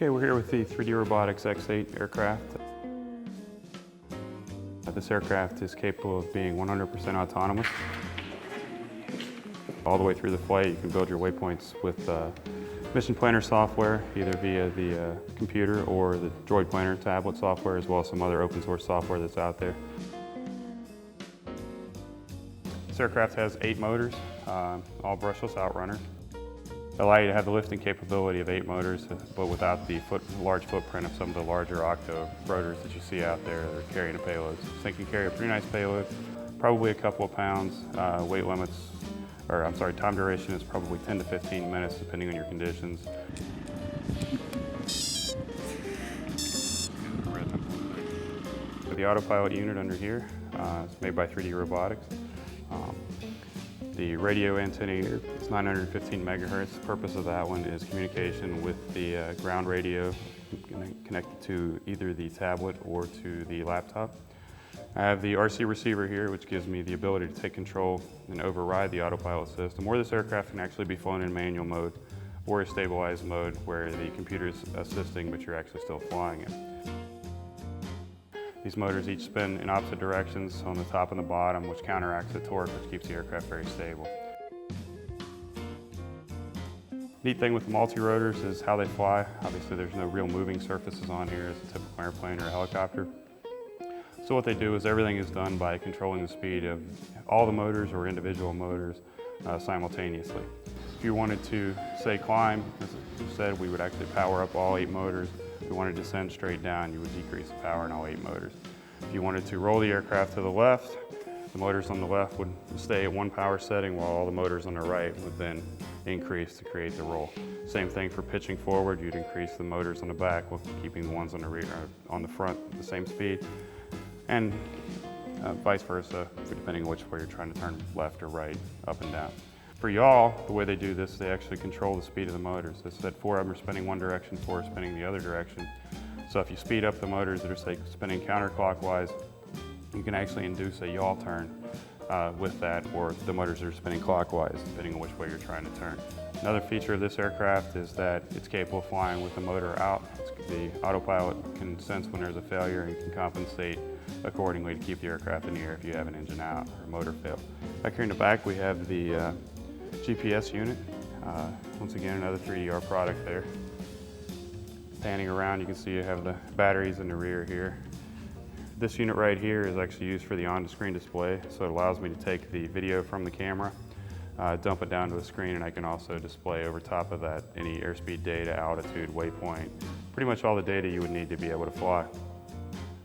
Okay, we're here with the 3D Robotics X8 aircraft. This aircraft is capable of being 100% autonomous. All the way through the flight, you can build your waypoints with mission planner software, either via the computer or the Droid Planner tablet software, as well as some other open source software that's out there. This aircraft has 8 motors, all brushless outrunners. They allow you to have the lifting capability of 8 motors, but without the large footprint of some of the larger octo rotors that you see out there that are carrying a payload. So this thing can carry a pretty nice payload, probably a couple of pounds. Weight limits, time duration is probably 10 to 15 minutes depending on your conditions. The autopilot unit under here is made by 3D Robotics. The radio antenna here is 915 megahertz. The purpose of that one is communication with the ground radio connected to either the tablet or to the laptop. I have the RC receiver here, which gives me the ability to take control and override the autopilot system, or this aircraft can actually be flown in manual mode or a stabilized mode where the computer is assisting but you're actually still flying it. These motors each spin in opposite directions on the top and the bottom, which counteracts the torque, which keeps the aircraft very stable. Neat thing with the multi-rotors is how they fly. Obviously there's no real moving surfaces on here as a typical airplane or a helicopter. So what they do is everything is done by controlling the speed of all the motors or individual motors simultaneously. If you wanted to, say, climb, as I said, we would actually power up all 8 motors. If you wanted to descend straight down, you would decrease the power in all 8 motors. If you wanted to roll the aircraft to the left, the motors on the left would stay at one power setting while all the motors on the right would then increase to create the roll. Same thing for pitching forward, you'd increase the motors on the back while keeping the ones on the rear, on the front at the same speed. And vice versa, depending on which way you're trying to turn left or right, up and down. For y'all, the way they do this, they actually control the speed of the motors. As I said, 4 of them are spinning one direction, 4 are spinning the other direction. So if you speed up the motors that are, say, spinning counterclockwise, you can actually induce a yaw turn with that, or the motors that are spinning clockwise, depending on which way you're trying to turn. Another feature of this aircraft is that it's capable of flying with the motor out. The autopilot can sense when there's a failure and can compensate accordingly to keep the aircraft in the air if you have an engine out or a motor fail. Back here in the back we have the GPS unit. Once again, another 3DR product there. Panning around, you can see you have the batteries in the rear here. This unit right here is actually used for the on-screen display, so it allows me to take the video from the camera, dump it down to a screen, and I can also display over top of that any airspeed data, altitude, waypoint, pretty much all the data you would need to be able to fly.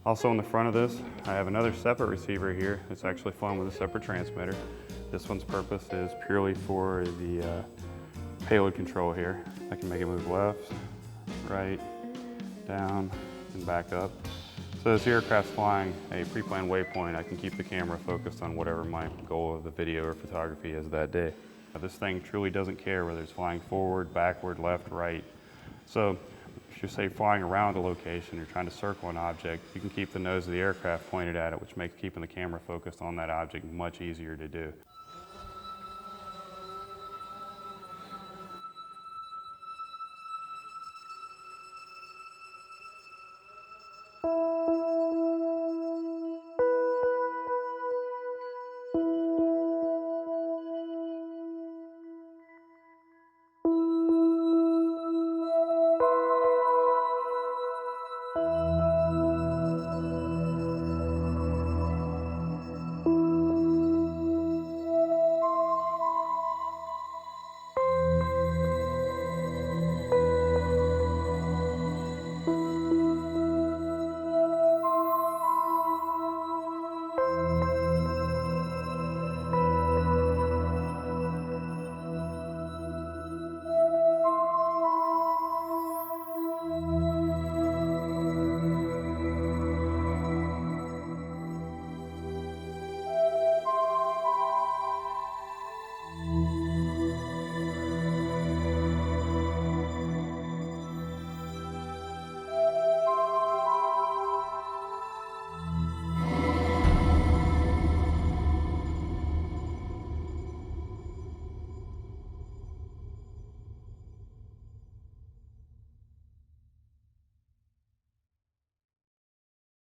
Also on the front of this, I have another separate receiver here. It's actually flown with a separate transmitter. This one's purpose is purely for the payload control here. I can make it move left, right, down, and back up. So as the aircraft's flying a pre-planned waypoint, I can keep the camera focused on whatever my goal of the video or photography is that day. This thing truly doesn't care whether it's flying forward, backward, left, right. So if you're, say, flying around a location, you're trying to circle an object, you can keep the nose of the aircraft pointed at it, which makes keeping the camera focused on that object much easier to do.